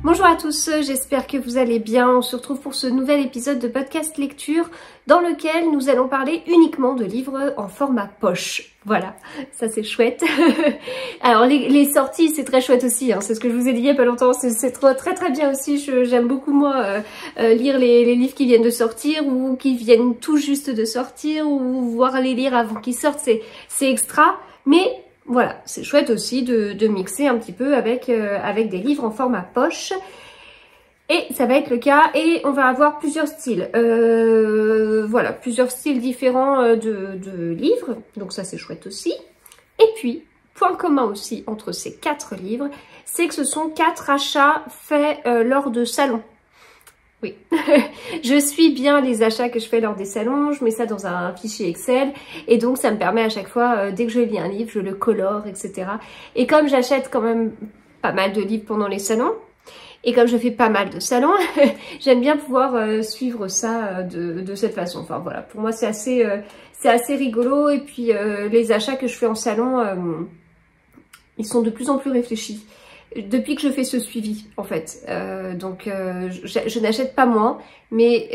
Bonjour à tous, j'espère que vous allez bien. On se retrouve pour ce nouvel épisode de podcast lecture dans lequel nous allons parler uniquement de livres en format poche. Voilà, ça c'est chouette. Alors les sorties c'est très chouette aussi, hein. C'est ce que je vous ai dit il y a pas longtemps, c'est très bien aussi. J'aime beaucoup moi lire les livres qui viennent de sortir ou qui viennent tout juste de sortir ou voir les lire avant qu'ils sortent, c'est extra. Mais voilà, c'est chouette aussi de mixer un petit peu avec des livres en format poche. Et ça va être le cas, et on va avoir plusieurs styles. Voilà, plusieurs styles différents de livres, donc ça c'est chouette aussi. Et puis, point commun aussi entre ces 4 livres, c'est que ce sont 4 achats faits lors de salons. Oui, je suis bien les achats que je fais lors des salons, je mets ça dans un fichier Excel et donc ça me permet à chaque fois, dès que je lis un livre, je le colore, etc. Et comme j'achète quand même pas mal de livres pendant les salons, et comme je fais pas mal de salons, j'aime bien pouvoir suivre ça de cette façon. Enfin voilà, pour moi c'est assez rigolo, et puis les achats que je fais en salon, ils sont de plus en plus réfléchis. Depuis que je fais ce suivi en fait, je n'achète pas moins, mais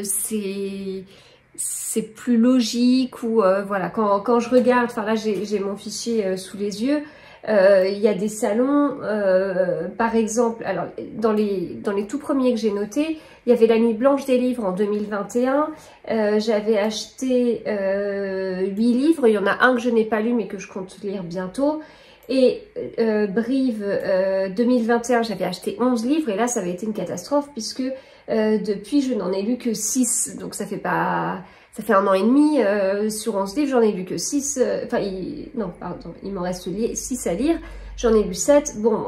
c'est plus logique, ou voilà, quand je regarde, enfin là j'ai mon fichier sous les yeux, il y a des salons, par exemple, alors dans les tout premiers que j'ai notés, il y avait la nuit blanche des livres en 2021, j'avais acheté 8 livres, il y en a un que je n'ai pas lu mais que je compte lire bientôt. Et Brive 2021, j'avais acheté 11 livres et là ça avait été une catastrophe puisque depuis je n'en ai lu que 6. Donc ça fait 1 an et demi, sur 11 livres j'en ai lu que 6. Non pardon, il m'en reste 6 à lire. J'en ai lu 7. Bon,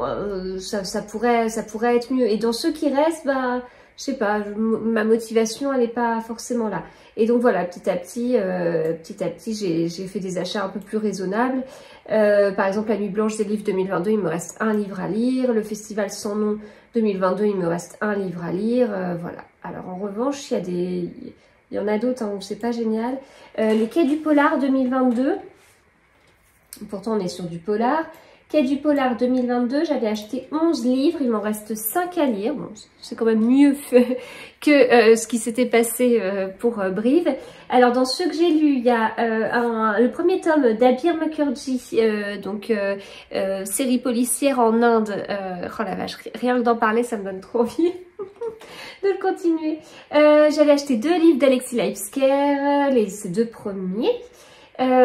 ça pourrait être mieux. Et dans ceux qui restent, bah je sais pas, ma motivation elle n'est pas forcément là. Et donc voilà, petit à petit, j'ai fait des achats un peu plus raisonnables. Par exemple, la nuit blanche des livres 2022, il me reste 1 livre à lire. Le festival sans nom 2022, il me reste 1 livre à lire. Voilà. Alors en revanche, il y en a d'autres, hein, où c'est pas génial. Les Quais du Polar 2022. Pourtant, on est sur du polar. Quai du Polar 2022, j'avais acheté 11 livres, il m'en reste 5 à lire. Bon, c'est quand même mieux que ce qui s'était passé pour Brive. Alors, dans ceux que j'ai lus, il y a le premier tome d'Abir Mukherjee, série policière en Inde. Oh la vache, rien que d'en parler, ça me donne trop envie de le continuer. J'avais acheté 2 livres d'Alexis Laipsker, ces 2 premiers.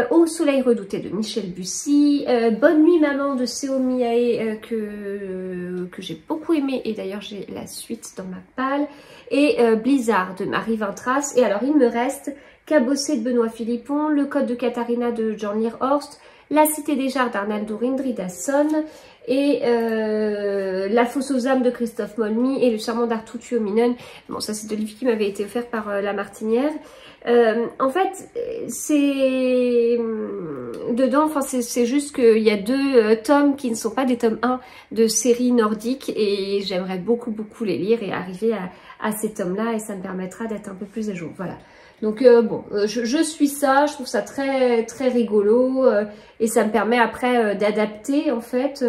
Au soleil redouté de Michel Bussy, Bonne nuit maman de Seo Miae, que j'ai beaucoup aimé, et d'ailleurs j'ai la suite dans ma palle, et Blizzard de Marie Vintras. Et alors il me reste Cabossé de Benoît Philippon, Le Code de Katharina de John Learhorst, La Cité des Jarres d'Arnaldo Rindridason, et La Fosse aux âmes de Christophe Molmy, et Le Charmant d'Artutio Minen. Bon, ça c'est 2 livres qui m'avaient été offerts par La Martinière. En fait, c'est dedans, enfin c'est juste qu'il y a 2 tomes qui ne sont pas des tomes 1 de séries nordiques, et j'aimerais beaucoup les lire et arriver à ces tomes-là, et ça me permettra d'être un peu plus à jour. Voilà. Donc bon, je suis ça, je trouve ça très rigolo, et ça me permet après d'adapter en fait,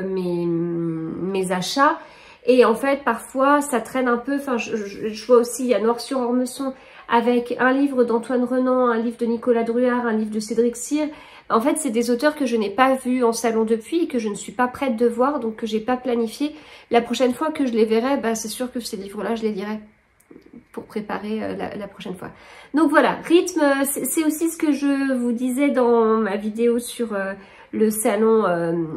mes achats. Et en fait, parfois, ça traîne un peu. Enfin, je vois aussi, il y a Noir sur Ormesson avec un livre d'Antoine Renan, un livre de Nicolas Druard, un livre de Cédric Cyr. En fait, c'est des auteurs que je n'ai pas vus en salon depuis et que je ne suis pas prête de voir, donc que j'ai pas planifié. La prochaine fois que je les verrai, bah, c'est sûr que ces livres-là, je les lirai pour préparer la prochaine fois. Donc voilà, rythme, c'est aussi ce que je vous disais dans ma vidéo sur le salon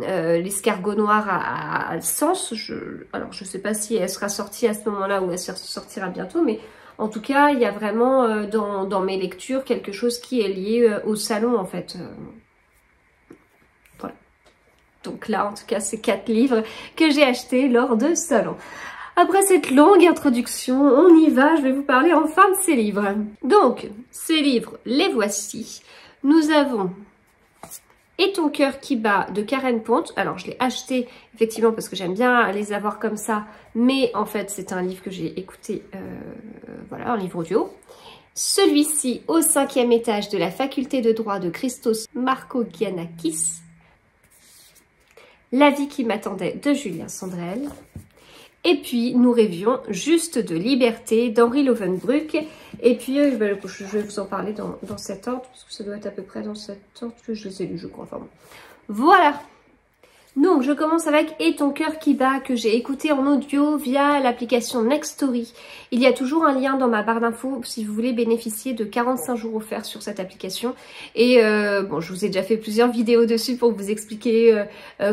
l'escargot noir à Sens. Alors je sais pas si elle sera sortie à ce moment-là ou elle sortira bientôt, mais en tout cas il y a vraiment dans mes lectures quelque chose qui est lié au salon en fait. Voilà. Donc là en tout cas c'est 4 livres que j'ai achetés lors de salon. Après cette longue introduction, on y va, je vais vous parler enfin de ces livres. Donc, ces livres, les voici. Nous avons Et ton cœur qui bat de Karen Ponte. Alors, je l'ai acheté effectivement parce que j'aime bien les avoir comme ça, mais en fait, c'est un livre que j'ai écouté, voilà, un livre audio. Celui-ci, Au 5e étage de la faculté de droit de Christos Markogiannakis. La vie qui m'attendait de Julien Sandrel. Et puis, nous rêvions juste de liberté d'Henri Lovenbruck. Et puis, je vais vous en parler dans cet ordre, parce que ça doit être à peu près dans cet ordre que je les ai lus, je crois. Enfin bon. Voilà. Donc, je commence avec « Et ton cœur qui bat » que j'ai écouté en audio via l'application Nextory. Il y a toujours un lien dans ma barre d'infos si vous voulez bénéficier de 45 jours offerts sur cette application. Et bon, je vous ai déjà fait plusieurs vidéos dessus pour vous expliquer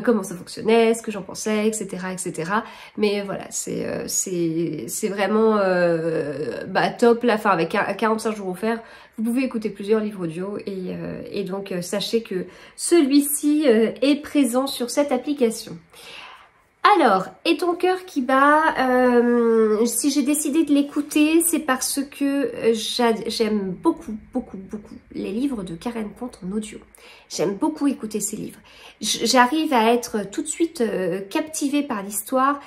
comment ça fonctionnait, ce que j'en pensais, etc., etc. Mais voilà, c'est vraiment top là. Enfin, avec 45 jours offerts, vous pouvez écouter plusieurs livres audio et donc sachez que celui-ci est présent sur cette application. Alors, Et ton cœur qui bat, si j'ai décidé de l'écouter, c'est parce que j'aime beaucoup les livres de Karen Pont en audio. J'aime beaucoup écouter ces livres. J'arrive à être tout de suite captivée par l'histoire.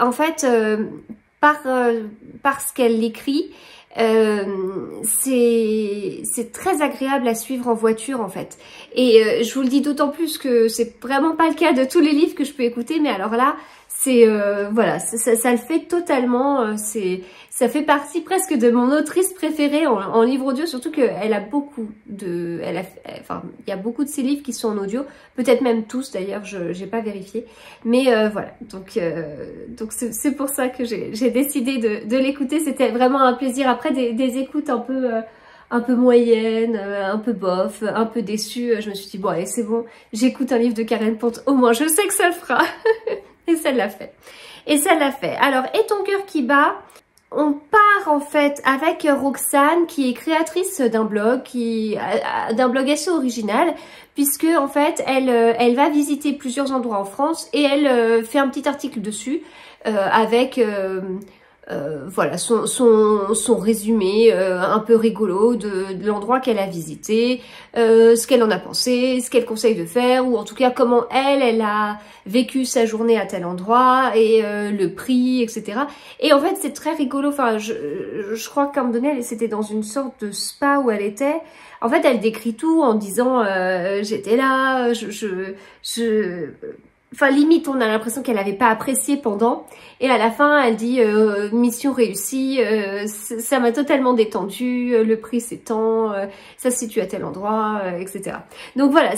En fait, par ce qu'elle écrit, c'est très agréable à suivre en voiture en fait. Et je vous le dis d'autant plus que c'est vraiment pas le cas de tous les livres que je peux écouter, mais alors là, c'est voilà, ça le fait totalement. Ça fait partie presque de mon autrice préférée en livre audio, surtout qu'elle a beaucoup de, enfin, il y a beaucoup de ses livres qui sont en audio, peut-être même tous d'ailleurs, j'ai pas vérifié, mais voilà. Donc c'est pour ça que j'ai décidé de l'écouter. C'était vraiment un plaisir après des écoutes un peu moyennes, un peu bof, un peu déçue. Je me suis dit bon allez c'est bon, j'écoute un livre de Karen Pont, au moins je sais que ça le fera. Et ça l'a fait. Et ça l'a fait. Alors, Et ton cœur qui bat, on part en fait avec Roxane qui est créatrice d'un blog, assez original, puisque en fait elle va visiter plusieurs endroits en France et elle fait un petit article dessus avec voilà son résumé un peu rigolo de l'endroit qu'elle a visité, ce qu'elle en a pensé, ce qu'elle conseille de faire, ou en tout cas comment elle a vécu sa journée à tel endroit et le prix, etc. Et en fait c'est très rigolo. Enfin je crois qu'à un moment donné c'était dans une sorte de spa où elle était. En fait elle décrit tout en disant j'étais là, enfin limite on a l'impression qu'elle n'avait pas apprécié pendant, et à la fin elle dit mission réussie, ça m'a totalement détendue, le prix c'est tant, ça se situe à tel endroit, etc. Donc voilà,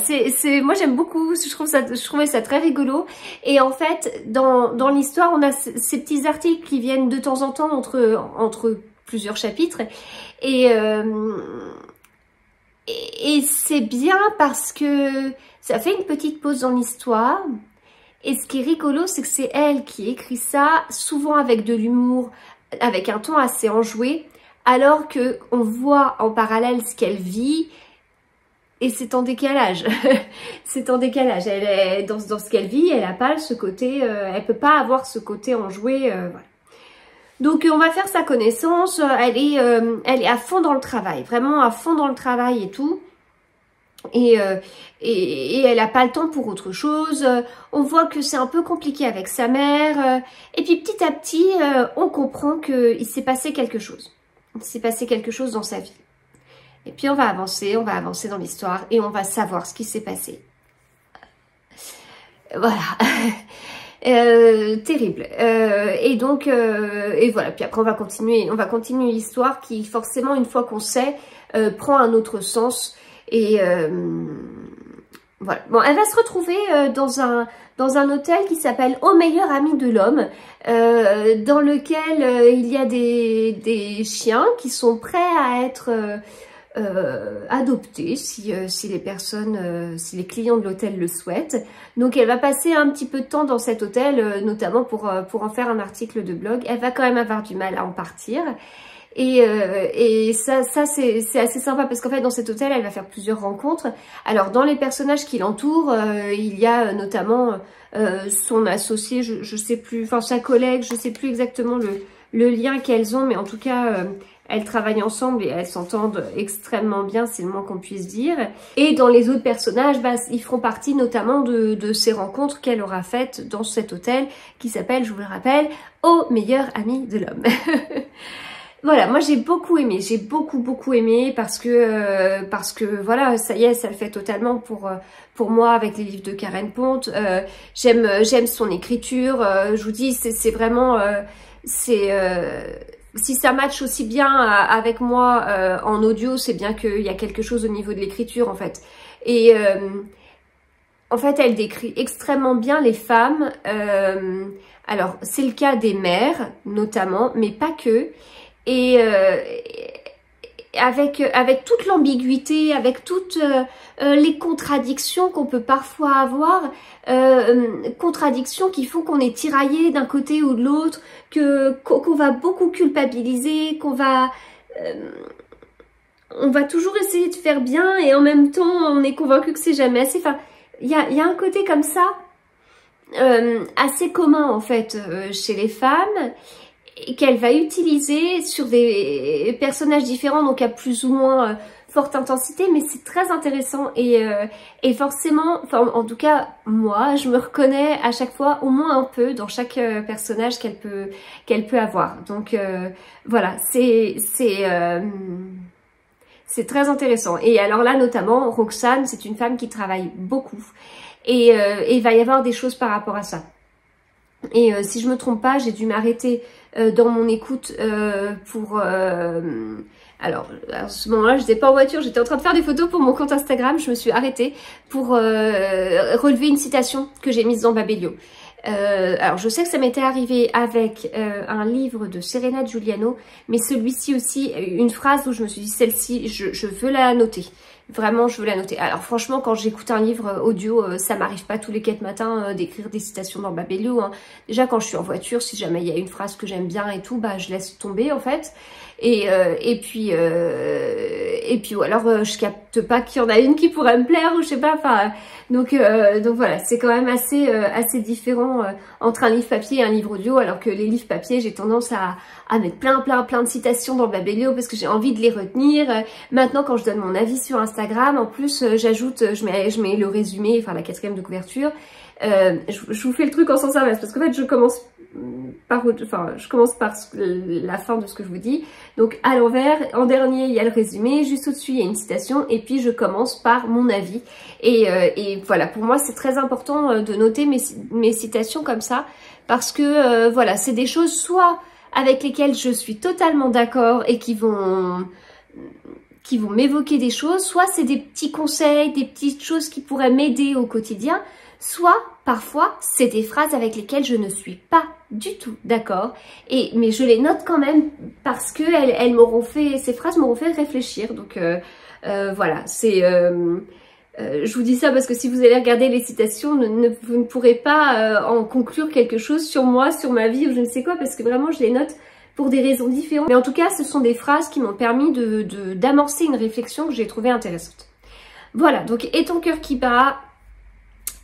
moi j'aime beaucoup, je trouvais ça très rigolo. Et en fait dans l'histoire on a ces petits articles qui viennent de temps en temps entre plusieurs chapitres, et c'est bien parce que ça fait une petite pause dans l'histoire. Et ce qui est rigolo, c'est que c'est elle qui écrit ça, souvent avec de l'humour, avec un ton assez enjoué, alors que on voit en parallèle ce qu'elle vit, et c'est en décalage. C'est en décalage. Elle est dans ce qu'elle vit, elle n'a pas ce côté, elle peut pas avoir ce côté enjoué. Voilà. Donc on va faire sa connaissance. Elle est à fond dans le travail, vraiment à fond dans le travail et tout. Et elle n'a pas le temps pour autre chose. On voit que c'est un peu compliqué avec sa mère. Et puis petit à petit, on comprend qu'il s'est passé quelque chose. Il s'est passé quelque chose dans sa vie. Et puis on va avancer dans l'histoire et on va savoir ce qui s'est passé. Voilà. Terrible. Et donc, et voilà. Puis après on va continuer l'histoire qui forcément, une fois qu'on sait, prend un autre sens. Et voilà. Bon, elle va se retrouver dans un hôtel qui s'appelle Au meilleur ami de l'homme, dans lequel il y a des chiens qui sont prêts à être adoptés si les clients de l'hôtel le souhaitent. Donc elle va passer un petit peu de temps dans cet hôtel, notamment pour en faire un article de blog. Elle va quand même avoir du mal à en partir. Et ça c'est assez sympa parce qu'en fait dans cet hôtel elle va faire plusieurs rencontres. Alors dans les personnages qui l'entourent, il y a notamment son associé, je sais plus, enfin sa collègue, je sais plus exactement le lien qu'elles ont, mais en tout cas elles travaillent ensemble et elles s'entendent extrêmement bien, c'est le moins qu'on puisse dire. Et dans les autres personnages, ils feront partie notamment de ces rencontres qu'elle aura faites dans cet hôtel qui s'appelle, je vous le rappelle, Au meilleur ami de l'homme. voilà, moi j'ai beaucoup aimé, j'ai beaucoup aimé parce que voilà, ça y est, ça le fait totalement pour moi avec les livres de Karen Ponte. J'aime son écriture, je vous dis, c'est vraiment, si ça match aussi bien avec moi en audio, c'est bien qu'il y a quelque chose au niveau de l'écriture en fait. Et en fait, elle décrit extrêmement bien les femmes. Alors, c'est le cas des mères notamment, mais pas que. Et avec toute l'ambiguïté, avec toutes les contradictions qu'on peut parfois avoir, contradictions qui font qu'on est tiraillé d'un côté ou de l'autre, qu'on va beaucoup culpabiliser, on va toujours essayer de faire bien et en même temps on est convaincu que c'est jamais assez. Enfin, il y a un côté comme ça assez commun en fait chez les femmes, qu'elle va utiliser sur des personnages différents, donc à plus ou moins forte intensité, mais c'est très intéressant et forcément, enfin en tout cas moi, je me reconnais à chaque fois au moins un peu dans chaque personnage qu'elle peut avoir. Donc voilà, c'est très intéressant. Et alors là notamment, Roxane, c'est une femme qui travaille beaucoup et il va y avoir des choses par rapport à ça. Et si je me trompe pas, j'ai dû m'arrêter dans mon écoute pour... alors, à ce moment-là, je n'étais pas en voiture, j'étais en train de faire des photos pour mon compte Instagram. Je me suis arrêtée pour relever une citation que j'ai mise dans Babelio. Alors, je sais que ça m'était arrivé avec un livre de Serena Giuliano, mais celui-ci aussi, une phrase où je me suis dit, celle-ci, je veux la noter. Vraiment, je veux la noter. Alors franchement, quand j'écoute un livre audio, ça m'arrive pas tous les 4 matins d'écrire des citations dans Babelio. Hein. Déjà, quand je suis en voiture, si jamais il y a une phrase que j'aime bien et tout, bah je laisse tomber en fait. Et puis ou alors je capte pas qu'il y en a une qui pourrait me plaire ou je sais pas. Enfin, donc voilà, c'est quand même assez différent entre un livre papier et un livre audio. Alors que les livres papier, j'ai tendance à mettre plein de citations dans Babelio parce que j'ai envie de les retenir. Maintenant, quand je donne mon avis sur Instagram, en plus, je mets le résumé, enfin la 4e de couverture. Je vous fais le truc en sens inverse parce qu'en fait, je commence par la fin de ce que je vous dis. Donc à l'envers, en dernier, il y a le résumé, juste au-dessus, il y a une citation et puis je commence par mon avis. Et voilà, pour moi, c'est très important de noter mes citations comme ça parce que voilà, c'est des choses soit avec lesquelles je suis totalement d'accord et qui vont m'évoquer des choses, soit c'est des petits conseils, des petites choses qui pourraient m'aider au quotidien, soit parfois c'est des phrases avec lesquelles je ne suis pas du tout d'accord, mais je les note quand même parce que ces phrases m'auront fait réfléchir. Donc voilà, je vous dis ça parce que si vous allez regarder les citations, vous ne pourrez pas en conclure quelque chose sur moi, sur ma vie ou je ne sais quoi, parce que vraiment je les note pour des raisons différentes. Mais en tout cas, ce sont des phrases qui m'ont permis d'amorcer une réflexion que j'ai trouvée intéressante. Voilà, donc « Et ton cœur qui bat »,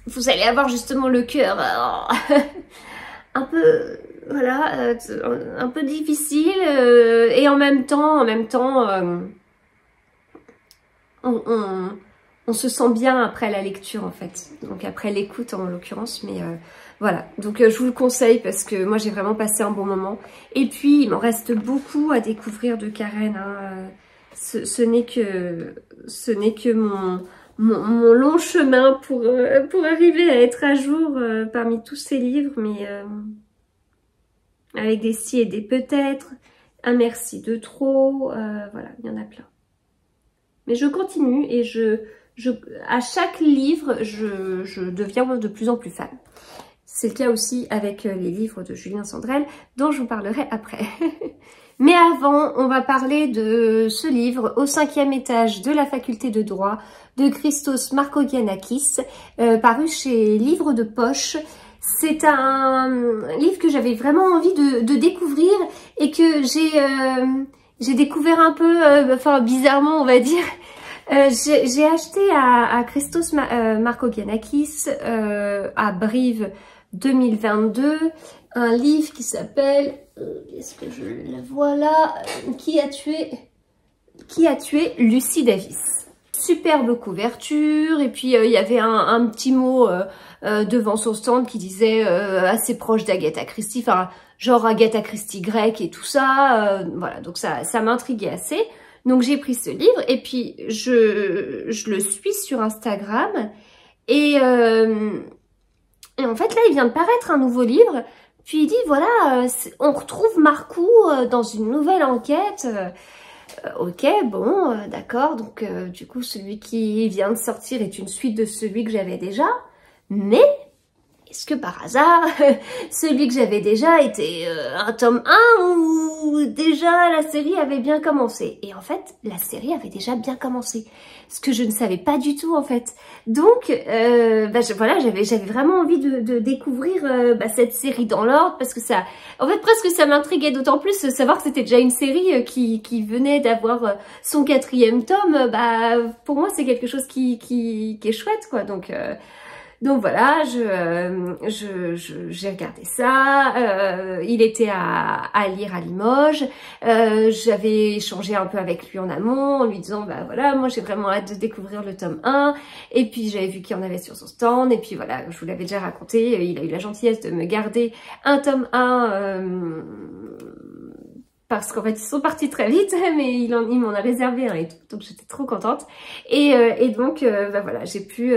vous allez avoir justement le cœur un peu, voilà, un peu difficile et en même temps, on se sent bien après la lecture en fait, donc après l'écoute en l'occurrence, mais voilà, donc je vous le conseille parce que moi j'ai vraiment passé un bon moment. Et puis il m'en reste beaucoup à découvrir de Karen, hein. Ce n'est que mon long chemin pour arriver à être à jour parmi tous ces livres, mais avec des si et des peut-être, un merci de trop, voilà, il y en a plein. Mais je continue et à chaque livre, je deviens de plus en plus fan. C'est le cas aussi avec les livres de Julien Sandrel, dont je vous parlerai après. Mais avant, on va parler de ce livre, Au 5e étage de la faculté de droit, de Christos Markogiannakis, paru chez Livres de Poche. C'est un livre que j'avais vraiment envie de découvrir et que j'ai découvert un peu, enfin bizarrement on va dire. J'ai acheté à Christos Markogiannakis à Brive 2022 un livre qui s'appelle, est-ce que je le vois là, Qui a tué Lucie Davis. Superbe couverture et puis il y avait un petit mot devant son stand qui disait assez proche d'Agatha Christie. Enfin, genre Agatha Christie grecque et tout ça, voilà, donc ça m'intriguait assez. Donc j'ai pris ce livre et puis je le suis sur Instagram et en fait là il vient de paraître un nouveau livre, puis il dit voilà, on retrouve Marcoux dans une nouvelle enquête. Ok, bon, d'accord, donc du coup celui qui vient de sortir est une suite de celui que j'avais déjà, mais est-ce que par hasard, celui que j'avais déjà était un tome 1 ou déjà la série avait bien commencé? Et en fait, la série avait déjà bien commencé, ce que je ne savais pas du tout en fait. Donc, voilà, j'avais vraiment envie de découvrir cette série dans l'ordre, parce que ça, en fait, presque ça m'intriguait d'autant plus de savoir que c'était déjà une série qui venait d'avoir son 4e tome. Pour moi, c'est quelque chose qui est chouette, quoi. Donc voilà, j'ai regardé ça, il était à lire à Limoges, j'avais échangé un peu avec lui en amont en lui disant bah voilà, moi j'ai vraiment hâte de découvrir le tome 1, et puis j'avais vu qu'il y en avait sur son stand, et puis voilà, je vous l'avais déjà raconté, il a eu la gentillesse de me garder un tome 1 parce qu'en fait ils sont partis très vite, mais il m'en a réservé un et tout, donc j'étais trop contente. Et donc voilà, j'ai pu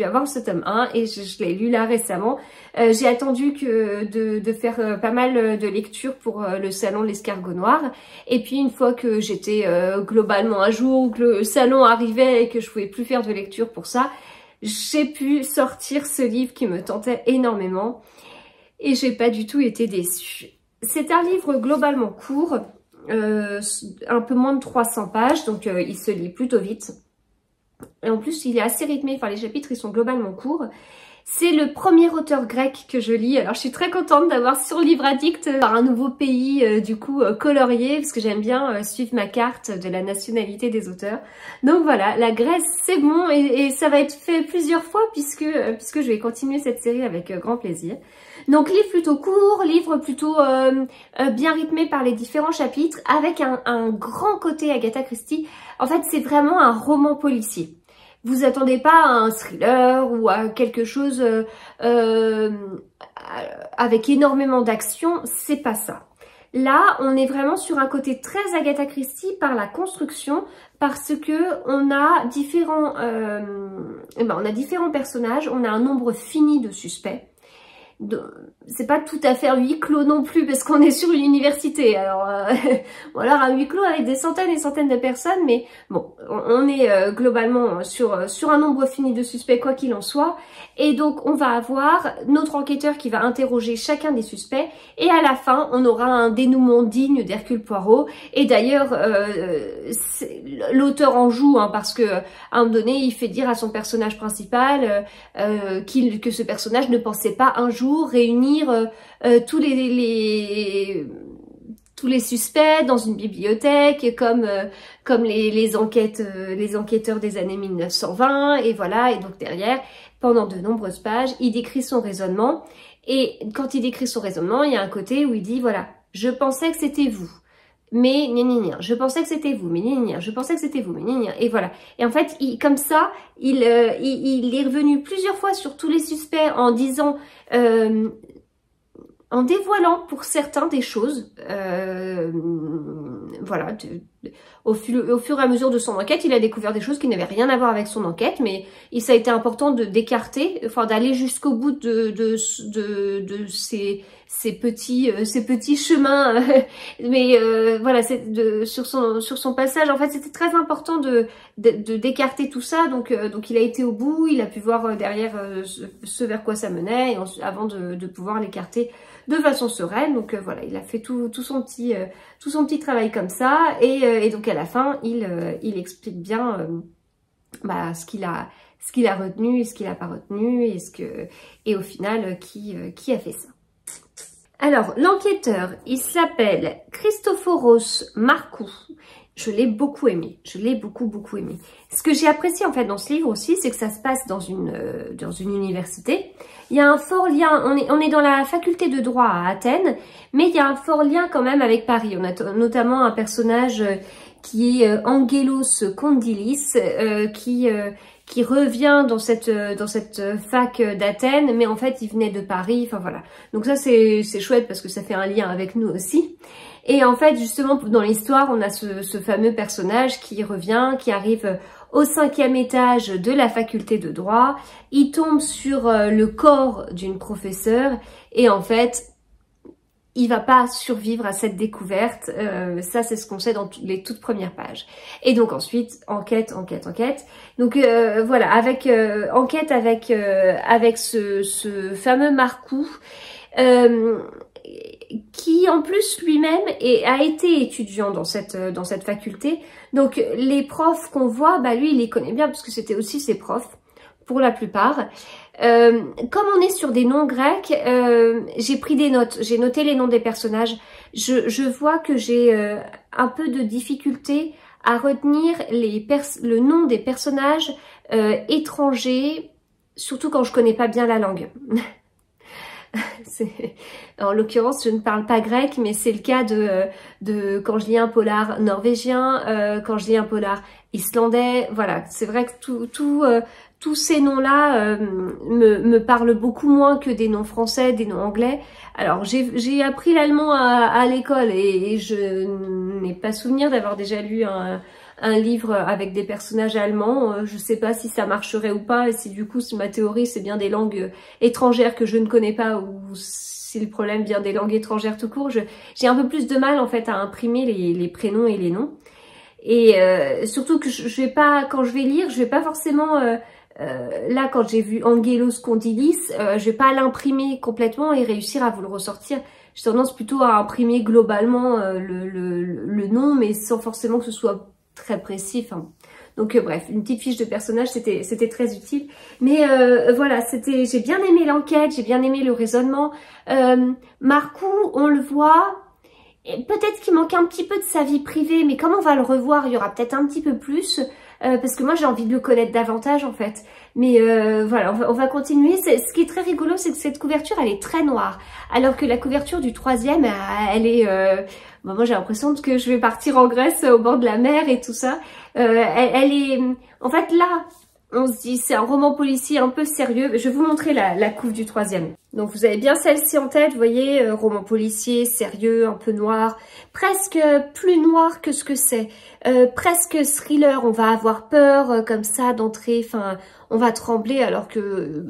avoir ce tome 1 et je l'ai lu là récemment. J'ai attendu de faire pas mal de lectures pour le salon de l'escargot noir, et puis une fois que j'étais globalement à jour, que le salon arrivait et que je pouvais plus faire de lecture pour ça, j'ai pu sortir ce livre qui me tentait énormément et j'ai pas du tout été déçue. C'est un livre globalement court, un peu moins de 300 pages, donc il se lit plutôt vite. Et en plus, il est assez rythmé, enfin les chapitres ils sont globalement courts. C'est le premier auteur grec que je lis, alors je suis très contente d'avoir sur Livre Addict par un nouveau pays du coup colorié, parce que j'aime bien suivre ma carte de la nationalité des auteurs. Donc voilà, la Grèce c'est bon, et ça va être fait plusieurs fois puisque je vais continuer cette série avec grand plaisir. Donc livre plutôt court, livre plutôt bien rythmé par les différents chapitres, avec un grand côté Agatha Christie. En fait c'est vraiment un roman policier. Vous attendez pas à un thriller ou à quelque chose avec énormément d'action, c'est pas ça. Là, on est vraiment sur un côté très Agatha Christie par la construction, parce que on a différents personnages, on a un nombre fini de suspects. C'est pas tout à fait un huis clos non plus, parce qu'on est sur une université, alors voilà, un huis clos avec des centaines et centaines de personnes, mais bon, on est globalement sur un nombre fini de suspects quoi qu'il en soit, et donc on va avoir notre enquêteur qui va interroger chacun des suspects, et à la fin on aura un dénouement digne d'Hercule Poirot. Et d'ailleurs l'auteur en joue, hein, parce que à un moment donné il fait dire à son personnage principal que ce personnage ne pensait pas un jour réunir tous les suspects dans une bibliothèque comme les enquêteurs des années 1920, et voilà. Et donc derrière, pendant de nombreuses pages, il décrit son raisonnement, et quand il décrit son raisonnement, il y a un côté où il dit voilà, je pensais que c'était vous, mais gna gna gna, je pensais que c'était vous, mais gna gna, je pensais que c'était vous, mais gna gna, et voilà. Et en fait, comme ça, il est revenu plusieurs fois sur tous les suspects en disant, en dévoilant pour certains des choses, voilà, au fur et à mesure de son enquête, il a découvert des choses qui n'avaient rien à voir avec son enquête, mais ça a été important d'écarter, enfin d'aller jusqu'au bout de ces petits chemins, mais voilà, sur son passage, en fait, c'était très important d'écarter tout ça, donc il a été au bout, il a pu voir derrière ce vers quoi ça menait, et avant de pouvoir l'écarter de façon sereine. Donc voilà, il a fait tout son petit travail comme ça, et donc à la fin il explique bien ce qu'il a retenu et ce qu'il n'a pas retenu, et au final qui a fait ça. Alors l'enquêteur, il s'appelle Christophoros Marcoux. Je l'ai beaucoup aimé, je l'ai beaucoup aimé. Ce que j'ai apprécié en fait dans ce livre aussi, c'est que ça se passe dans une université. Il y a un fort lien, on est dans la faculté de droit à Athènes, mais il y a un fort lien quand même avec Paris. On a notamment un personnage qui est Angelos Kondilis, qui qui revient dans cette fac d'Athènes, mais en fait il venait de Paris, enfin voilà. Donc ça c'est chouette parce que ça fait un lien avec nous aussi. Et en fait justement dans l'histoire on a ce fameux personnage qui revient, qui arrive au 5e étage de la faculté de droit, il tombe sur le corps d'une professeure et en fait il va pas survivre à cette découverte, ça c'est ce qu'on sait dans les toutes premières pages. Et donc ensuite, enquête. Donc voilà, avec enquête avec ce fameux Marcoux, qui en plus lui-même a été étudiant dans cette faculté. Donc les profs qu'on voit, bah lui il les connaît bien parce que c'était aussi ses profs pour la plupart. Comme on est sur des noms grecs, j'ai pris des notes, j'ai noté les noms des personnages. Je vois que j'ai un peu de difficulté à retenir le nom des personnages étrangers, surtout quand je connais pas bien la langue. En l'occurrence, je ne parle pas grec, mais c'est le cas de quand je lis un polar norvégien, quand je lis un polar islandais. Voilà, c'est vrai que tous ces noms-là me parlent beaucoup moins que des noms français, des noms anglais. Alors, j'ai appris l'allemand à l'école et je n'ai pas souvenir d'avoir déjà lu un livre avec des personnages allemands. Je sais pas si ça marcherait ou pas, et si du coup ma théorie c'est bien des langues étrangères que je ne connais pas, ou si le problème vient des langues étrangères tout court. J'ai un peu plus de mal en fait à imprimer les prénoms et les noms. Et surtout que je vais pas, quand je vais lire, je vais pas forcément là quand j'ai vu Angelos Kondilis, je vais pas l'imprimer complètement et réussir à vous le ressortir. J'ai tendance plutôt à imprimer globalement le nom, mais sans forcément que ce soit très précis. Enfin, donc bref, une petite fiche de personnage, c'était très utile. Mais voilà, j'ai bien aimé l'enquête, j'ai bien aimé le raisonnement. Marcoux, on le voit, peut-être qu'il manque un petit peu de sa vie privée, mais comme on va le revoir, il y aura peut-être un petit peu plus, parce que moi j'ai envie de le connaître davantage en fait. Mais voilà, on va continuer. Ce qui est très rigolo, c'est que cette couverture, elle est très noire, alors que la couverture du 3e, elle est... Bon, moi j'ai l'impression que je vais partir en Grèce au bord de la mer et tout ça. Elle est... En fait là, on se dit c'est un roman policier un peu sérieux. Je vais vous montrer la couve du 3e. Donc vous avez bien celle-ci en tête, vous voyez, roman policier, sérieux, un peu noir. Presque plus noir que ce que c'est. Presque thriller, on va avoir peur comme ça d'entrer, enfin on va trembler alors que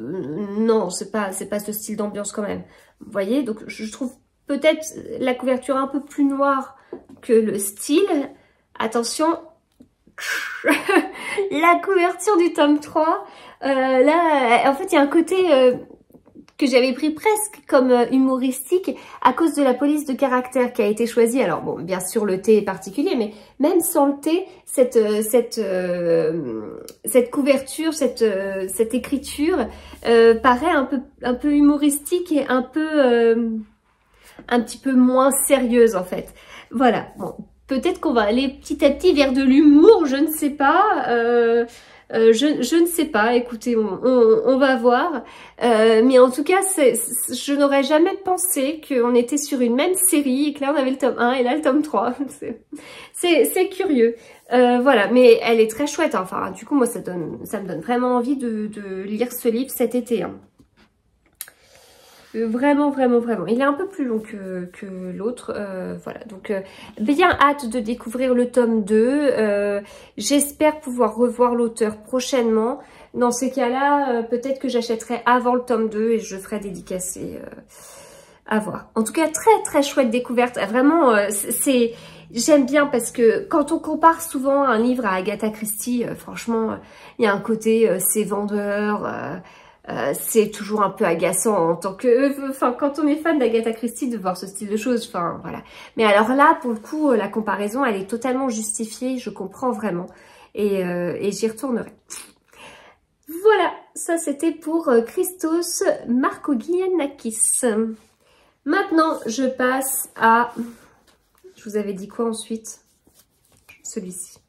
non, c'est pas ce style d'ambiance quand même. Vous voyez, donc je trouve peut-être la couverture un peu plus noire que le style. Attention, la couverture du tome 3, là, en fait, il y a un côté que j'avais pris presque comme humoristique à cause de la police de caractère qui a été choisie. Alors bon, bien sûr, le thé est particulier, mais même sans le thé, cette couverture, cette écriture paraît un peu humoristique et un petit peu moins sérieuse en fait. Voilà, bon, peut-être qu'on va aller petit à petit vers de l'humour, je ne sais pas, je ne sais pas, écoutez, on va voir. Mais en tout cas, je n'aurais jamais pensé qu'on était sur une même série et que là on avait le tome 1 et là le tome 3. C'est curieux. Voilà, mais elle est très chouette, hein. Enfin, du coup, moi ça me donne vraiment envie de lire ce livre cet été, hein. Vraiment. Il est un peu plus long que l'autre. Voilà, donc bien hâte de découvrir le tome 2. J'espère pouvoir revoir l'auteur prochainement. Dans ces cas-là, peut-être que j'achèterai avant le tome 2 et je ferai dédicacer à voir. En tout cas, très chouette découverte. Vraiment, j'aime bien parce que quand on compare souvent un livre à Agatha Christie, franchement, il y a un côté c'est vendeur. C'est toujours un peu agaçant en tant que... Enfin, quand on est fan d'Agatha Christie, de voir ce style de choses, enfin, voilà. Mais alors là, pour le coup, la comparaison, elle est totalement justifiée, je comprends vraiment. Et j'y retournerai. Voilà, ça c'était pour Christos Markogiannakis. Maintenant, je passe à... Je vous avais dit quoi ensuite? Celui-ci.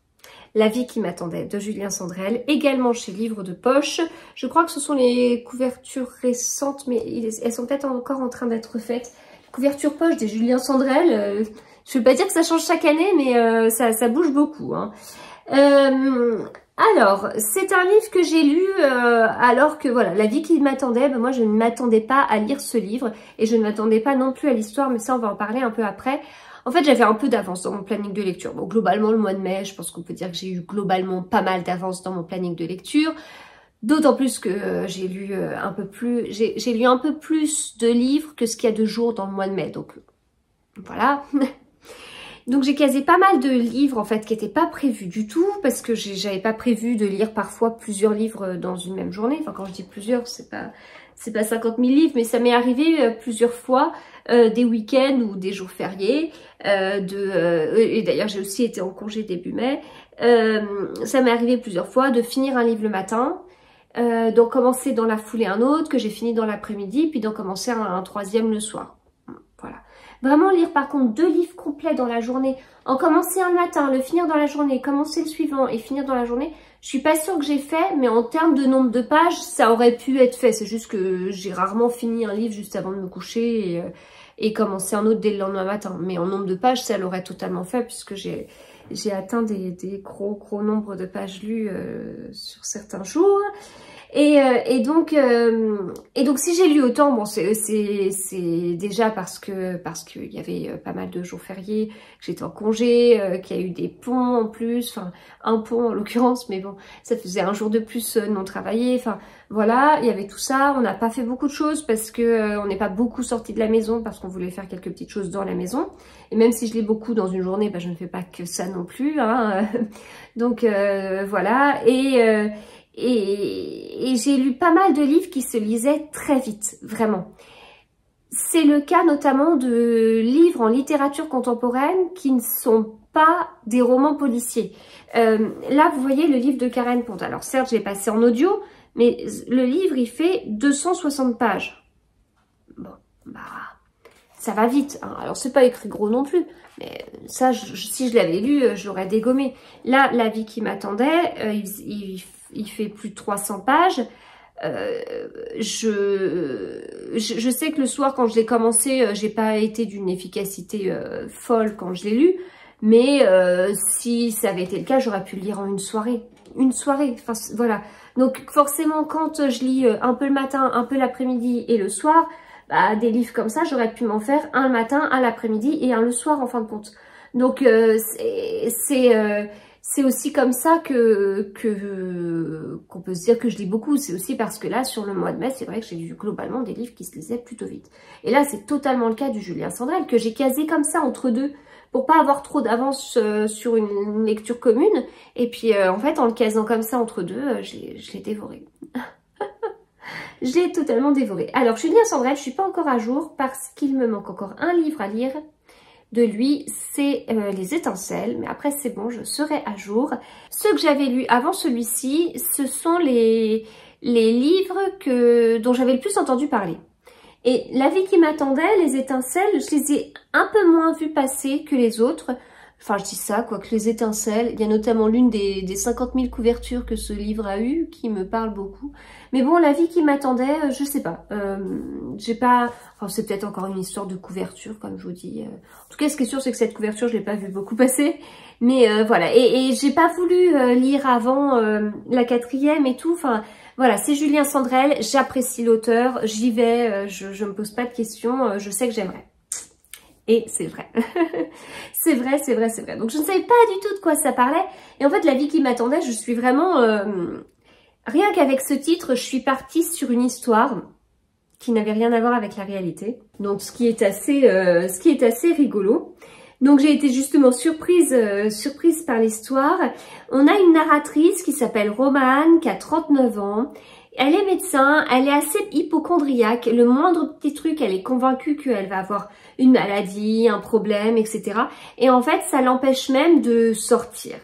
La vie qui m'attendait de Julien Sandrel, également chez Livre de Poche. Je crois que ce sont les couvertures récentes, mais elles sont peut-être encore en train d'être faites. Couverture poche des Julien Sandrel, je ne veux pas dire que ça change chaque année, mais ça bouge beaucoup, hein. Alors, c'est un livre que j'ai lu alors que voilà, la vie qui m'attendait, ben moi je ne m'attendais pas à lire ce livre et je ne m'attendais pas non plus à l'histoire, mais ça on va en parler un peu après. En fait, j'avais un peu d'avance dans mon planning de lecture. Bon, globalement, le mois de mai, je pense qu'on peut dire que j'ai eu globalement pas mal d'avance dans mon planning de lecture. D'autant plus que j'ai lu un peu plus, j'ai lu un peu plus de livres que ce qu'il y a de jours dans le mois de mai. Donc, voilà. Donc j'ai casé pas mal de livres en fait qui n'étaient pas prévus du tout parce que j'avais pas prévu de lire parfois plusieurs livres dans une même journée. Enfin quand je dis plusieurs, c'est pas 50 000 livres, mais ça m'est arrivé plusieurs fois des week-ends ou des jours fériés. Et d'ailleurs j'ai aussi été en congé début mai. Ça m'est arrivé plusieurs fois de finir un livre le matin, d'en commencer dans la foulée un autre que j'ai fini dans l'après-midi, puis d'en commencer un troisième le soir. Voilà. Vraiment lire par contre 2 livres complets dans la journée, en commencer un le matin, le finir dans la journée, commencer le suivant et finir dans la journée, je suis pas sûre que j'ai fait, mais en termes de nombre de pages, ça aurait pu être fait. C'est juste que j'ai rarement fini un livre juste avant de me coucher et commencer un autre dès le lendemain matin. Mais en nombre de pages, ça l'aurait totalement fait puisque j'ai atteint des gros nombres de pages lues sur certains jours. Et donc si j'ai lu autant, bon c'est déjà parce qu'il y avait pas mal de jours fériés, que j'étais en congé, qu'il y a eu des ponts en plus, enfin un pont en l'occurrence, mais bon ça faisait un jour de plus non travaillé, enfin voilà, il y avait tout ça. On n'a pas fait beaucoup de choses parce que on n'est pas beaucoup sorti de la maison parce qu'on voulait faire quelques petites choses dans la maison, et même si je lis beaucoup dans une journée, bah, je ne fais pas que ça non plus, hein. Donc voilà, et j'ai lu pas mal de livres qui se lisaient très vite, vraiment. C'est le cas notamment de livres en littérature contemporaine qui ne sont pas des romans policiers. Là, vous voyez le livre de Karen Pont. Alors certes, je l'ai passé en audio, mais le livre, il fait 260 pages. Bon, bah, ça va vite, hein. Alors c'est pas écrit gros non plus, mais ça, si je l'avais lu, je l'aurais dégommé. Là, la vie qui m'attendait, il fait plus de 300 pages. Je sais que le soir, quand je l'ai commencé, j'ai pas été d'une efficacité folle quand je l'ai lu, mais si ça avait été le cas, j'aurais pu le lire en une soirée. Une soirée, enfin voilà. Donc forcément, quand je lis un peu le matin, un peu l'après-midi et le soir, bah, des livres comme ça, j'aurais pu m'en faire un le matin, un l'après-midi et un le soir en fin de compte. Donc c'est aussi comme ça qu'on peut se dire que je lis beaucoup. C'est aussi parce que là, sur le mois de mai, c'est vrai que j'ai lu globalement des livres qui se lisaient plutôt vite. Et là, c'est totalement le cas du Julien Sandrel, que j'ai casé comme ça entre deux, pour pas avoir trop d'avance sur une lecture commune. Et puis, en fait, en le casant comme ça entre deux, je l'ai dévoré. Je l'ai totalement dévoré. Alors, Julien Sandrel, je suis pas encore à jour parce qu'il me manque encore un livre à lire de lui, c'est Les Étincelles, mais après c'est bon, je serai à jour. Ceux que j'avais lus avant celui-ci, ce sont les livres dont j'avais le plus entendu parler. Et La vie qui m'attendait, Les Étincelles, je les ai un peu moins vus passer que les autres. Enfin, je dis ça, quoique Les Étincelles, il y a notamment l'une des 50 000 couvertures que ce livre a eu, qui me parle beaucoup. Mais bon, La vie qui m'attendait, je sais pas. J'ai pas... Enfin, c'est peut-être encore une histoire de couverture, comme je vous dis. En tout cas, ce qui est sûr, c'est que cette couverture, je l'ai pas vu beaucoup passer. Mais voilà. Et j'ai pas voulu lire avant la 4e et tout. Enfin, voilà, c'est Julien Sandrel. J'apprécie l'auteur. J'y vais. Je me pose pas de questions. Je sais que j'aimerais. Et c'est vrai. C'est vrai, c'est vrai, c'est vrai. Donc je ne savais pas du tout de quoi ça parlait. Et en fait, La vie qui m'attendait, je suis vraiment... rien qu'avec ce titre, je suis partie sur une histoire qui n'avait rien à voir avec la réalité. Donc ce qui est assez rigolo. Donc j'ai été justement surprise par l'histoire. On a une narratrice qui s'appelle Romane, qui a 39 ans. Elle est médecin, elle est assez hypocondriaque. Le moindre petit truc, elle est convaincue qu'elle va avoir une maladie, un problème, etc. Et en fait, ça l'empêche même de sortir.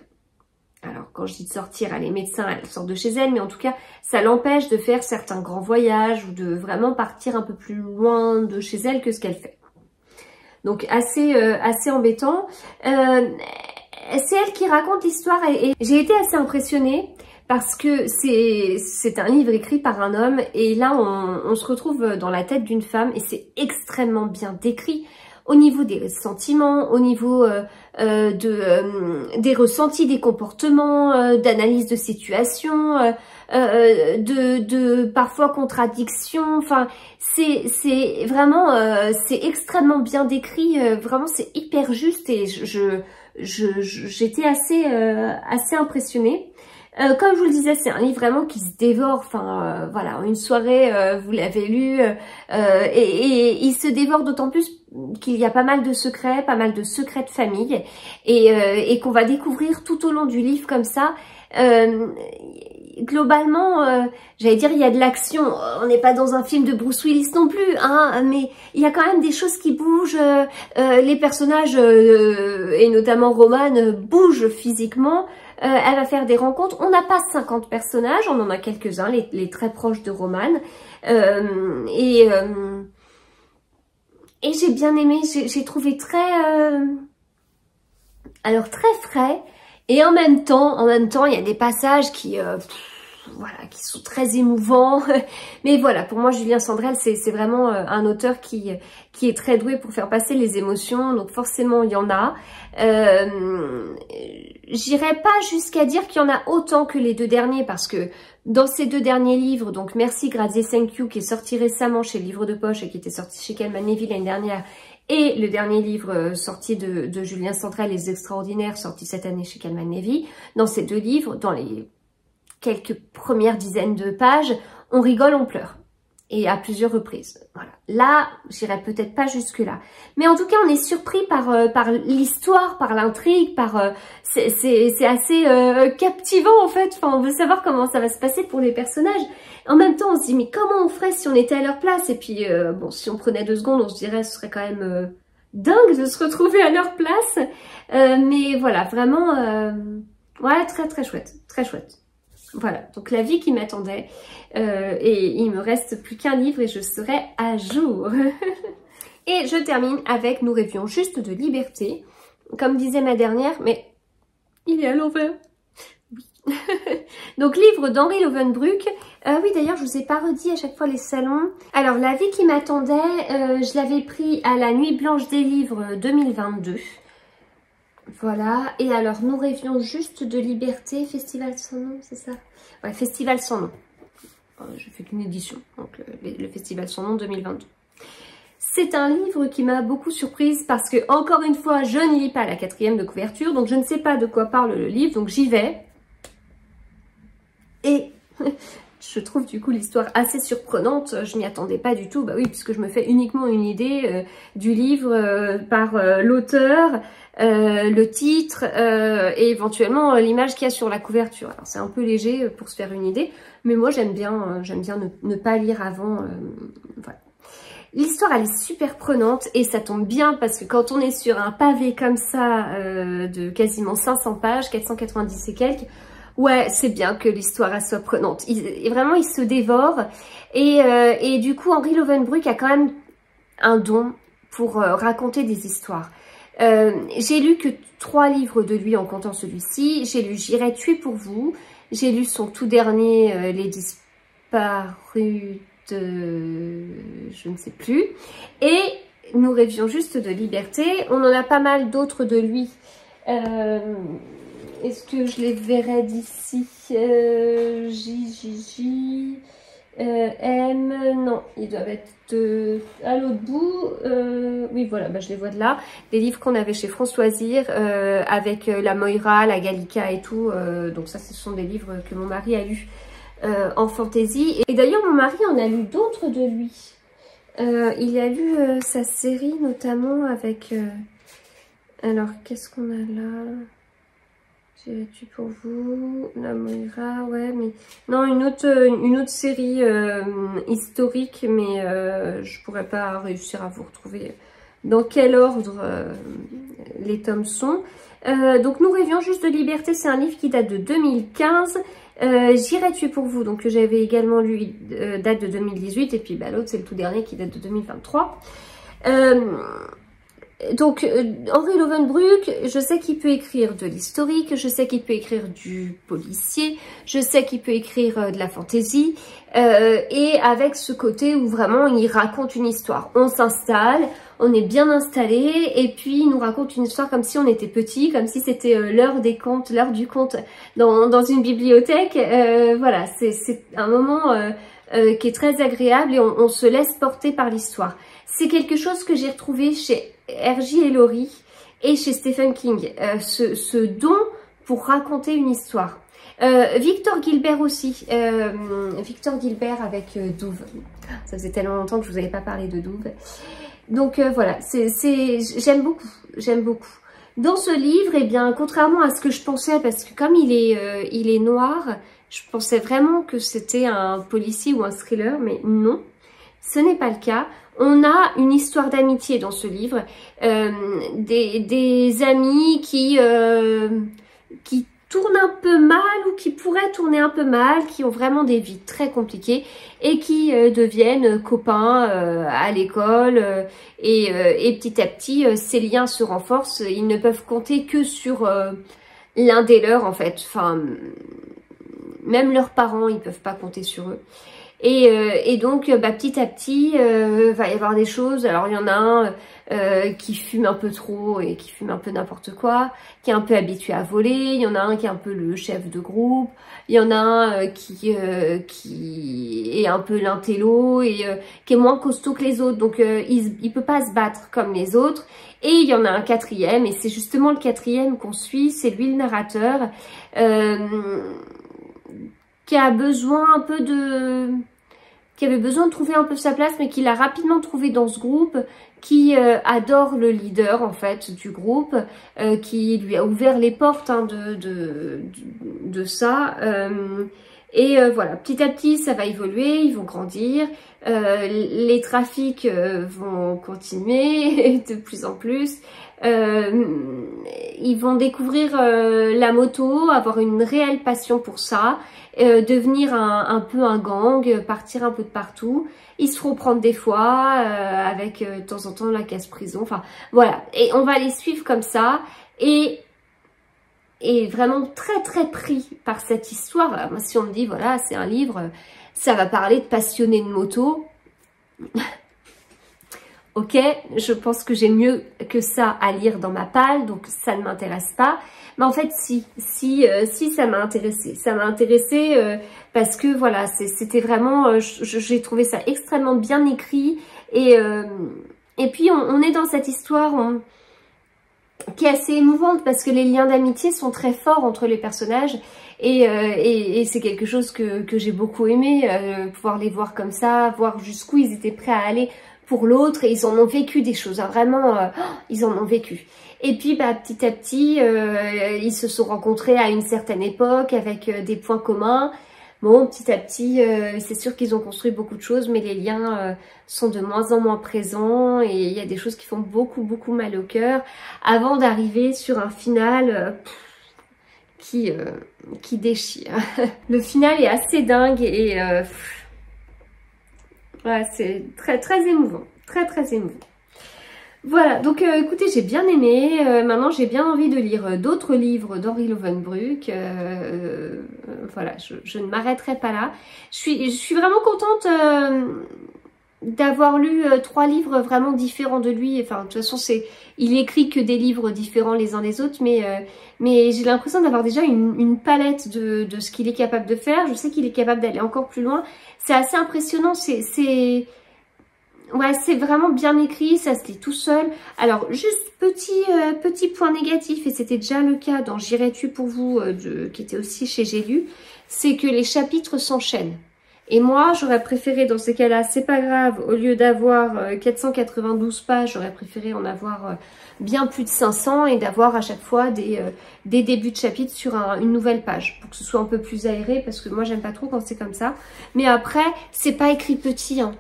Alors, quand je dis de sortir, elle est médecin, elle sort de chez elle, mais en tout cas, ça l'empêche de faire certains grands voyages ou de vraiment partir un peu plus loin de chez elle que ce qu'elle fait. Donc, assez embêtant. C'est elle qui raconte l'histoire et j'ai été assez impressionnée. Parce que c'est un livre écrit par un homme et là on se retrouve dans la tête d'une femme et c'est extrêmement bien décrit. au niveau des sentiments, au niveau des ressentis, des comportements, d'analyse de situation, de parfois contradictions. Enfin, c'est vraiment, c'est extrêmement bien décrit. Vraiment, c'est hyper juste et j'étais assez impressionnée. Comme je vous le disais, c'est un livre vraiment qui se dévore. Enfin, voilà, en une soirée, vous l'avez lu, et il se dévore d'autant plus qu'il y a pas mal de secrets de famille, et qu'on va découvrir tout au long du livre comme ça. Globalement, j'allais dire, il y a de l'action. On n'est pas dans un film de Bruce Willis non plus, hein, mais il y a quand même des choses qui bougent. Les personnages, et notamment Roman, bougent physiquement. Elle va faire des rencontres. On n'a pas 50 personnages, on en a quelques-uns, les très proches de Roman. Et j'ai bien aimé, j'ai trouvé alors très frais. Et en même temps, il y a des passages qui sont très émouvants. Mais voilà, pour moi, Julien Sandrel, c'est vraiment un auteur qui est très doué pour faire passer les émotions. Donc forcément, il y en a. J'irai pas jusqu'à dire qu'il y en a autant que les deux derniers, parce que dans ces deux derniers livres, donc Merci, Grazie, Thank You, qui est sorti récemment chez le Livre de Poche et qui était sorti chez Calman Levy l'année dernière, et le dernier livre sorti de Julien Sandrel, Les Extraordinaires, sorti cette année chez Calman Levy, dans ces deux livres, dans les quelques premières dizaines de pages, on rigole, on pleure. Et à plusieurs reprises. Voilà. Là, j'irai peut-être pas jusque là. Mais en tout cas, on est surpris par l'histoire, par l'intrigue, c'est assez captivant en fait. Enfin, on veut savoir comment ça va se passer pour les personnages. En même temps, on se dit, mais comment on ferait si on était à leur place? Et puis, bon, si on prenait 2 secondes, on se dirait, ce serait quand même dingue de se retrouver à leur place. Mais voilà, vraiment, ouais, très très chouette, très chouette. Voilà, donc la vie qui m'attendait, et il me reste plus qu'un livre et je serai à jour. Et je termine avec Nous rêvions juste de liberté, comme disait ma dernière, mais il est à l'envers. Oui. Donc livre d'Henri Lovenbruck. Oui, d'ailleurs, je vous ai pas redit à chaque fois les salons. Alors, La vie qui m'attendait, je l'avais pris à la Nuit blanche des livres 2022. Voilà, et alors Nous rêvions juste de liberté, Festival sans nom, c'est ça? Ouais, Festival sans nom. Je fais qu'une édition, donc le Festival sans nom 2022. C'est un livre qui m'a beaucoup surprise parce que, encore une fois, je ne lis pas la 4e de couverture, donc je ne sais pas de quoi parle le livre, donc j'y vais. Et je trouve du coup l'histoire assez surprenante, je m'y attendais pas du tout, bah oui, puisque je me fais uniquement une idée du livre par l'auteur, le titre et éventuellement l'image qu'il y a sur la couverture. Alors c'est un peu léger pour se faire une idée, mais moi j'aime bien ne pas lire avant. Voilà. L'histoire elle est super prenante et ça tombe bien parce que quand on est sur un pavé comme ça de quasiment 500 pages, 490 et quelques, ouais, c'est bien que l'histoire elle soit prenante. Vraiment, il se dévore. Et du coup, Henri Lovenbruck a quand même un don pour raconter des histoires. J'ai lu que 3 livres de lui en comptant celui-ci. J'ai lu J'irai tuer pour vous. J'ai lu son tout dernier, Les disparus de... je ne sais plus. Et Nous rêvions juste de liberté. On en a pas mal d'autres de lui. Est-ce que je les verrai d'ici? M, non, ils doivent être à l'autre bout. Oui, voilà, bah, je les vois de là. Des livres qu'on avait chez Françoisir avec la Moira, la Gallica et tout. Donc ça, ce sont des livres que mon mari a lus en fantaisie. Et d'ailleurs, mon mari en a lu d'autres de lui. Il a lu sa série notamment avec... alors, qu'est-ce qu'on a là? J'irai tuer pour vous, la Moira, ouais, mais... Non, une autre série historique, mais je pourrais pas réussir à vous retrouver dans quel ordre les tomes sont. Donc, Nous rêvions juste de liberté, c'est un livre qui date de 2015. J'irai tuer pour vous, donc que j'avais également lu, date de 2018, et puis bah, l'autre, c'est le tout dernier qui date de 2023. Donc, Henri Lovenbruck, je sais qu'il peut écrire de l'historique, je sais qu'il peut écrire du policier, je sais qu'il peut écrire de la fantaisie, et avec ce côté où vraiment il raconte une histoire. On s'installe, on est bien installé, et puis il nous raconte une histoire comme si on était petit, comme si c'était l'heure des contes, l'heure du conte dans une bibliothèque. Voilà, c'est un moment qui est très agréable et on se laisse porter par l'histoire. C'est quelque chose que j'ai retrouvé chez R.J. Ellory et chez Stephen King, ce don pour raconter une histoire. Victor Gilbert aussi, Victor Gilbert avec Douve. Ça faisait tellement longtemps que je vous avais pas parlé de Douve. Donc voilà, j'aime beaucoup, j'aime beaucoup. Dans ce livre, eh bien, contrairement à ce que je pensais, parce que comme il est noir, je pensais vraiment que c'était un policier ou un thriller, mais non, ce n'est pas le cas. On a une histoire d'amitié dans ce livre, des amis qui tournent un peu mal ou qui pourraient tourner un peu mal, qui ont vraiment des vies très compliquées et qui deviennent copains à l'école et petit à petit ces liens se renforcent. Ils ne peuvent compter que sur l'un des leurs en fait, enfin même leurs parents ils peuvent pas compter sur eux. Et donc, petit à petit, va y avoir des choses. Alors, il y en a un qui fume un peu trop et qui fume un peu n'importe quoi, qui est un peu habitué à voler. Il y en a un qui est un peu le chef de groupe. Il y en a un qui est un peu l'intello et qui est moins costaud que les autres. Donc, il peut pas se battre comme les autres. Et il y en a un quatrième, et c'est justement le quatrième qu'on suit. C'est lui le narrateur qui a besoin un peu qui avait besoin de trouver un peu sa place, mais qui l'a rapidement trouvé dans ce groupe, qui adore le leader en fait du groupe, qui lui a ouvert les portes hein, de ça. Voilà, petit à petit ça va évoluer, ils vont grandir, les trafics vont continuer de plus en plus. Ils vont découvrir la moto, avoir une réelle passion pour ça, devenir un peu un gang, partir un peu de partout. Ils se feront prendre des fois avec de temps en temps la casse-prison. Enfin voilà, et on va les suivre comme ça et vraiment très très pris par cette histoire. Alors, moi, si on me dit voilà c'est un livre, ça va parler de passionnés de moto. Ok, je pense que j'ai mieux que ça à lire dans ma palle, donc ça ne m'intéresse pas. Mais en fait, si ça m'a intéressé. Ça m'a intéressé parce que voilà, c'était vraiment, j'ai trouvé ça extrêmement bien écrit. Et puis, on est dans cette histoire qui est assez émouvante parce que les liens d'amitié sont très forts entre les personnages. Et c'est quelque chose que j'ai beaucoup aimé, pouvoir les voir comme ça, voir jusqu'où ils étaient prêts à aller pour l'autre, et ils en ont vécu des choses, hein, vraiment, ils en ont vécu. Et puis petit à petit, ils se sont rencontrés à une certaine époque avec des points communs. Bon, petit à petit, c'est sûr qu'ils ont construit beaucoup de choses, mais les liens sont de moins en moins présents, et il y a des choses qui font beaucoup beaucoup mal au cœur, avant d'arriver sur un final qui déchire. Le final est assez dingue et ouais, c'est très très émouvant, très très émouvant. Voilà, donc écoutez, j'ai bien aimé. Maintenant, j'ai bien envie de lire d'autres livres d'Henri Lovenbruch. Voilà, je ne m'arrêterai pas là. Je suis vraiment contente d'avoir lu 3 livres vraiment différents de lui. Enfin, de toute façon, il écrit que des livres différents les uns des autres, mais j'ai l'impression d'avoir déjà une palette de ce qu'il est capable de faire. Je sais qu'il est capable d'aller encore plus loin. C'est assez impressionnant, ouais, c'est vraiment bien écrit, ça se lit tout seul. Alors, juste petit point négatif, et c'était déjà le cas dans J'irai tuer pour vous, qui était aussi chez J'ai lu, c'est que les chapitres s'enchaînent. Et moi, j'aurais préféré, dans ces cas-là, c'est pas grave, au lieu d'avoir 492 pages, j'aurais préféré en avoir bien plus de 500 et d'avoir à chaque fois des débuts de chapitres sur une nouvelle page, pour que ce soit un peu plus aéré, parce que moi, j'aime pas trop quand c'est comme ça. Mais après, c'est pas écrit petit, hein.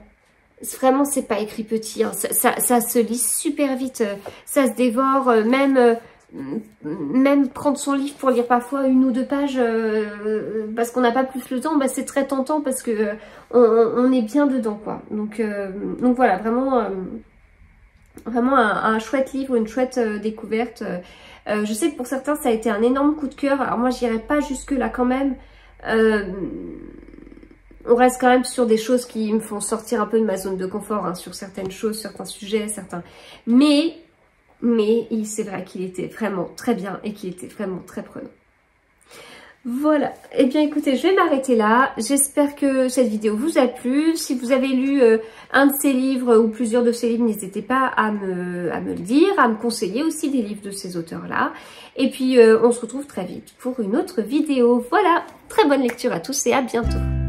Vraiment, c'est pas écrit petit, hein. Ça se lit super vite, ça se dévore, même prendre son livre pour lire parfois 1 ou 2 pages parce qu'on n'a pas plus le temps, bah, c'est très tentant parce que on est bien dedans, quoi. Donc voilà, vraiment un chouette livre, une chouette découverte. Je sais que pour certains ça a été un énorme coup de cœur. Alors moi j'irai pas jusque là quand même. on reste quand même sur des choses qui me font sortir un peu de ma zone de confort, hein, sur certaines choses, certains sujets, certains... Mais c'est vrai qu'il était vraiment très bien et qu'il était vraiment très prenant. Voilà, eh bien écoutez, je vais m'arrêter là. J'espère que cette vidéo vous a plu. Si vous avez lu un de ces livres ou plusieurs de ces livres, n'hésitez pas à me le dire, à me conseiller aussi des livres de ces auteurs-là. Et puis on se retrouve très vite pour une autre vidéo. Voilà, très bonne lecture à tous et à bientôt.